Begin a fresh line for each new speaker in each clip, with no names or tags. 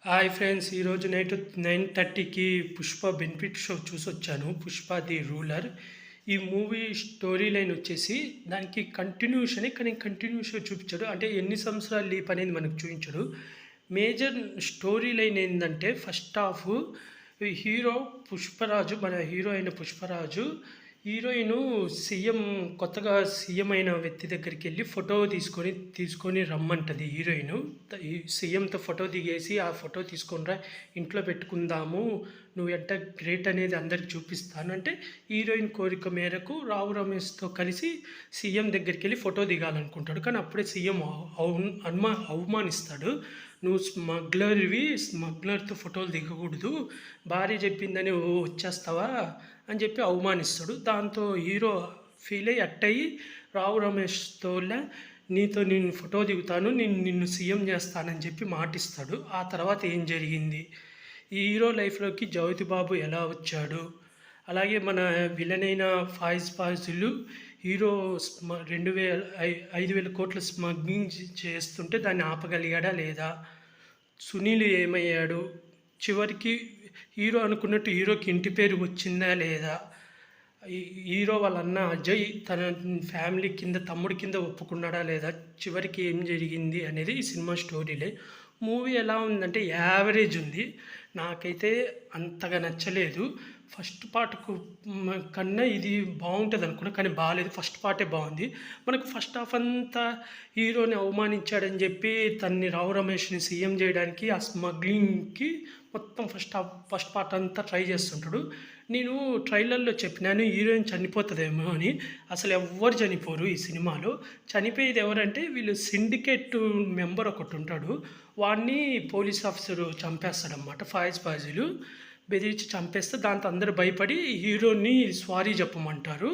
Hi friends, ఈరోజు night 9:30కి Pushpa benefit show చూసొచ్చాను. 'Pushpa the ruler'. ఈ మూవీ స్టోరీ లైన్ వచ్చేసి దానికి కంటిన్యూషనే, కానీ కంటిన్యూషన్ చూపించాడు. అంటే ఎన్ని సంవత్సరాలు లీప్ అనేది మనకు చూపించడు. మేజర్ స్టోరీ లైన్ ఏంటంటే ఫస్ట్ హాఫ్ హీరో పుష్పరాజు, మన హీరో అయిన పుష్పరాజు హీరోయిన్ కొత్తగా సీఎం అయిన వ్యక్తి దగ్గరికి వెళ్ళి ఫోటో తీసుకొని రమ్మంటది హీరోయిన్. ఈ సీఎంతో ఫోటో దిగేసి ఆ ఫోటో తీసుకొని రా, ఇంట్లో పెట్టుకుందాము, నువ్వు ఎంత గ్రేట్ అనేది అందరికి చూపిస్తాను అంటే హీరోయిన్ కోరిక మేరకు రావు రమేష్తో కలిసి సీఎం దగ్గరికి వెళ్ళి ఫోటో దిగాలనుకుంటాడు. కానీ అప్పుడే సీఎం అవమానిస్తాడు. నువ్వు స్మగ్లర్తో ఫోటోలు దిగకూడదు, భార్య చెప్పిందని వచ్చేస్తావా అని చెప్పి అవమానిస్తాడు. దాంతో హీరో ఫీల్ అయ్యి అట్టయి రావు రమేష్తో నేను ఫోటో దిగుతాను, నిన్ను సీఎం చేస్తానని చెప్పి మాటిస్తాడు. ఆ తర్వాత ఏం జరిగింది, ఈ హీరో లైఫ్లోకి జ్యోతిబాబు ఎలా వచ్చాడు, అలాగే మన విలన్ అయిన ఫాయిజులు హీరో 5,000 కోట్ల స్మగ్లింగ్ చేస్తుంటే దాన్ని ఆపగలిగాడా లేదా, సునీల్ ఏమయ్యాడు, చివరికి హీరో అనుకున్నట్టు హీరోకి ఇంటి పేరు వచ్చిందా లేదా, హీరో వాళ్ళ అన్న అజయ్ తన ఫ్యామిలీ కింద తమ్ముడి కింద ఒప్పుకున్నాడా లేదా, చివరికి ఏం జరిగింది అనేది ఈ సినిమా స్టోరీలే. మూవీ ఎలా ఉందంటే యావరేజ్ ఉంది, నాకైతే అంతగా నచ్చలేదు. ఫస్ట్ పార్ట్కు కన్నా ఇది బాగుంటుంది అనుకున్నా, కానీ బాగాలేదు. ఫస్ట్ పార్టే బాగుంది. మనకు ఫస్ట్ హాఫ్ అంతా హీరోని అవమానించాడని చెప్పి తన్ని రావు రమేష్ని సీఎం చేయడానికి ఆ స్మగ్లింగ్కి మొత్తం ఫస్ట్ పార్ట్ అంతా ట్రై చేస్తుంటాడు. నేను ట్రైలర్లో చెప్పినాను హీరోయిన్ చనిపోతుందేమో అని. అసలు ఎవ్వరు చనిపోరు ఈ సినిమాలో. చనిపోయేది ఎవరంటే వీళ్ళు సిండికేట్ మెంబర్ ఒకటి ఉంటాడు, వాడిని పోలీస్ ఆఫీసరు చంపేస్తాడనమాట. ఫాయిజులు బెదిరించి చంపేస్తే దాంతో అందరూ భయపడి హీరోని సారీ చెప్పమంటారు.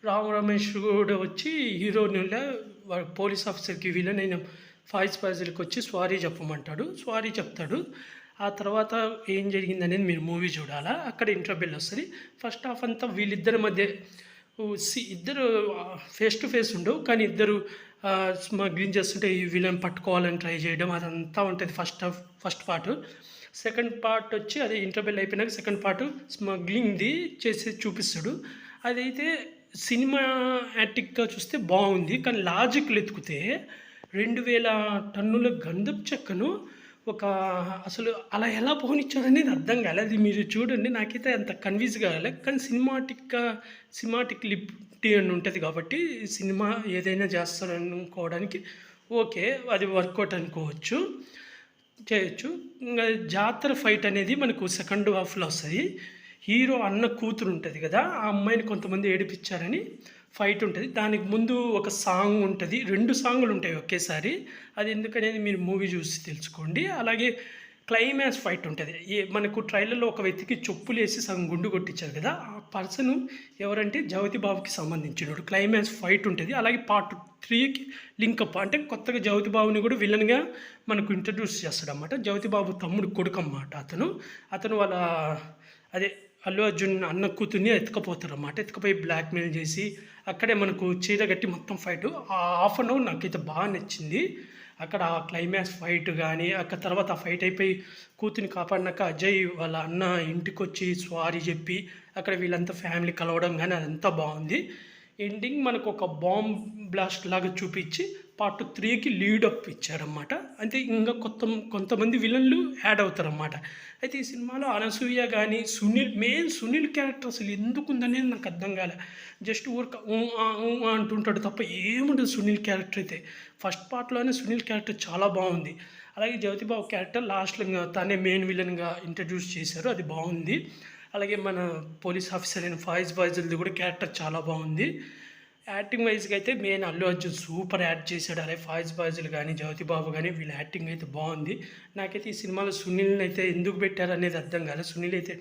రావు రమేష్ కూడా వచ్చి హీరోని పోలీస్ ఆఫీసర్కి విలనైన ఫాయిజులకి వచ్చి సారీ చెప్పమంటాడు. సారీ చెప్తాడు. ఆ తర్వాత ఏం జరిగింది అనేది మీరు మూవీ చూడాలా, అక్కడ ఇంటర్వెల్ వస్తుంది. ఫస్ట్ హాఫ్ అంతా వీళ్ళిద్దరి మధ్య ఇద్దరు ఫేస్ టు ఫేస్ ఉండవు, కానీ ఇద్దరు స్మగ్లింగ్ చేస్తుంటే ఈ విలన్ పట్టుకోవాలని ట్రై చేయడం అదంతా ఉంటుంది ఫస్ట్ పార్ట్. సెకండ్ పార్ట్ వచ్చి అదే ఇంటర్వెల్ అయిపోయినాక సెకండ్ పార్ట్ స్మగ్లింగ్ది చేసి చూపిస్తాడు. అదైతే సినిమాటిక్గా చూస్తే బాగుంది, కానీ లాజిక్లు ఎత్తుకుతే 2,000 టన్నుల గంధపు చెక్కను అసలు అలా ఎలా పోనిచ్చారనేది అర్థం కాలేదు. అది మీరు చూడండి, నాకైతే అంత కన్విన్స్ కాలేదు. కానీ సినిమాటిక్ లిప్టీ అని ఉంటుంది కాబట్టి సినిమా ఏదైనా చేస్తారనుకోవడానికి ఓకే, అది వర్కౌట్ అనుకోవచ్చు, చేయొచ్చు. ఇంకా జాతర ఫైట్ అనేది మనకు సెకండ్ హాఫ్లో వస్తుంది. హీరో అన్న కూతురు ఉంటుంది కదా, ఆ అమ్మాయిని కొంతమంది ఏడిపించారని ఫైట్ ఉంటుంది. దానికి ముందు ఒక సాంగ్ ఉంటుంది, 2 సాంగులు ఉంటాయి ఒకేసారి. అది ఎందుకనేది మీరు మూవీ చూసి తెలుసుకోండి. అలాగే క్లైమాక్స్ ఫైట్ ఉంటుంది. మనకు ట్రైలర్లో ఒక వ్యక్తికి చెప్పులేసి సగం గుండు కొట్టించారు కదా, ఆ పర్సన్ ఎవరంటే జ్యోతిబాబుకి సంబంధించినోడు. క్లైమాక్స్ ఫైట్ ఉంటుంది. అలాగే పార్ట్ 3కి లింకప్, అంటే కొత్తగా జ్యోతిబాబుని కూడా విలన్గా మనకు ఇంట్రడ్యూస్ చేస్తాడన్నమాట. జ్యోతిబాబు తమ్ముడు కొడుకు అన్నమాట అతను వాళ్ళ అదే అల్లు అర్జున్ అన్న కూతుర్ని ఎత్తుకపోతారన్నమాట. ఎత్తుకపోయి బ్లాక్మెయిల్ చేసి అక్కడే మనకు చీర కట్టి మొత్తం ఫైట్. ఆ హాఫ్ అన్ అవర్ నాకైతే బాగా నచ్చింది. అక్కడ ఆ క్లైమాక్స్ ఫైట్ కానీ, అక్కడ తర్వాత ఆ ఫైట్ అయిపోయి కూతురిని కాపాడినాక అజయ్ వాళ్ళ అన్న ఇంటికి వచ్చి సారీ చెప్పి అక్కడ వీళ్ళంతా ఫ్యామిలీ కలవడం కానీ అదంతా బాగుంది. ఎండింగ్ మనకు ఒక బాంబ్ బ్లాస్ట్ లాగా చూపించి పార్ట్ 3కి లీడప్ ఇచ్చారన్నమాట. అయితే ఇంకా కొంతమంది విలన్లు యాడ్ అవుతారన్నమాట. అయితే ఈ సినిమాలో అనసూయ కానీ సునీల్ క్యారెక్టర్ అసలు ఎందుకు ఉందనేది నాకు అర్థం కాలే. జస్ట్ ఊరిక అంటుంటాడు తప్ప ఏముండదు సునీల్ క్యారెక్టర్ అయితే. ఫస్ట్ పార్ట్లోనే సునీల్ క్యారెక్టర్ చాలా బాగుంది. అలాగే జ్యోతిబాబు క్యారెక్టర్ లాస్ట్లో ఇంకా తనే మెయిన్ విలన్గా ఇంట్రడ్యూస్ చేశారు, అది బాగుంది. అలాగే మన పోలీస్ ఆఫీసర్ అయిన ఫాయిజుల్ది కూడా క్యారెక్టర్ చాలా బాగుంది. యాక్టింగ్ వైజ్గా అయితే main Allu Arjun super act చేశాడు. అలాగే ఫాయిజులు కానీ జ్యోతిబాబు కానీ వీళ్ళ యాక్టింగ్ అయితే బాగుంది. నాకైతే ఈ సినిమాలో సునీల్ని అయితే ఎందుకు పెట్టారు అనేది అర్థం కాలేదు. సునీల్ అయితే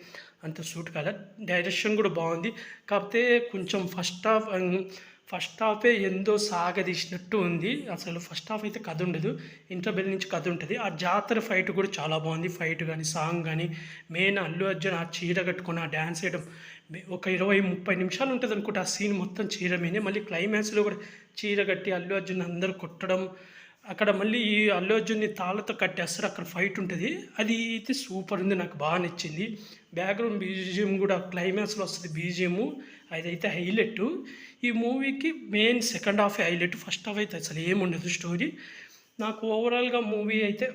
అంత సూట్ కాలేదు. డైరెక్షన్ కూడా బాగుంది, కాకపోతే కొంచెం ఫస్ట్ హాఫే ఎంతో సాగదీసినట్టు ఉంది. అసలు ఫస్ట్ హాఫ్ అయితే కథ ఉండదు, ఇంటర్వెల్ నుంచి కథ ఉంటుంది. ఆ జాతర ఫైట్ కూడా చాలా బాగుంది. ఫైట్ కానీ సాంగ్ కానీ మెయిన్ అల్లు అర్జున్ ఆ చీర కట్టుకొని ఆ డ్యాన్స్ చేయడం ఒక 20-30 నిమిషాలు ఉంటుంది అనుకుంటే ఆ సీన్ మొత్తం చీర మీదే. మళ్ళీ క్లైమాక్స్లో కూడా చీర కట్టి అల్లు అర్జున్ అందరూ కొట్టడం అక్కడ మళ్ళీ ఈ అల్లు అర్జున్ని తాళ్ళతో కట్టేస్తారు, అక్కడ ఫైట్ ఉంటుంది. అది అయితే సూపర్ ఉంది, నాకు బాగా నచ్చింది. బ్యాక్గ్రౌండ్ బీజిఎం కూడా క్లైమాక్స్లో వస్తుంది బీజిఎం, అదైతే హైలైట్. ఈ మూవీకి main second half highlight, first half అయితే అసలు ఏముండదు స్టోరీ. నాకు ఓవరాల్గా మూవీ అయితే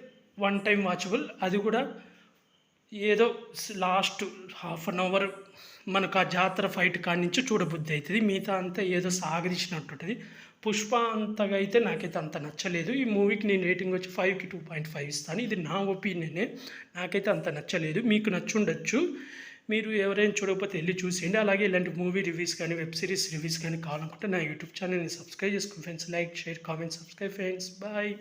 వన్ టైం వాచబుల్. అది కూడా ఏదో లాస్ట్ హాఫ్ అన్ అవర్ మనకు ఆ జాతర ఫైట్ కాడి నుంచి చూడబుద్ధి అవుతుంది, మిగతా అంతా ఏదో సాగదీసినట్టు ఉంటుంది. పుష్ప అంతగా అయితే నాకైతే అంత నచ్చలేదు. ఈ మూవీకి నేను రేటింగ్ వచ్చి 5కి 2.5 ఇస్తాను. ఇది నా ఒపీనియనే, నాకైతే అంత నచ్చలేదు. మీకు నచ్చుండొచ్చు, మీరు ఎవరైనా చూడకపోతే వెళ్ళి చూసేయండి. అలాగే ఇలాంటి మూవీ రివ్యూస్ కానీ వెబ్ సిరీస్ రివ్యూస్ కానీ కావాలనుకుంటే నా యూట్యూబ్ ఛానల్ని సబ్స్క్రైబ్ చేసుకోండి friends. Like, share, comment, subscribe friends. Bye.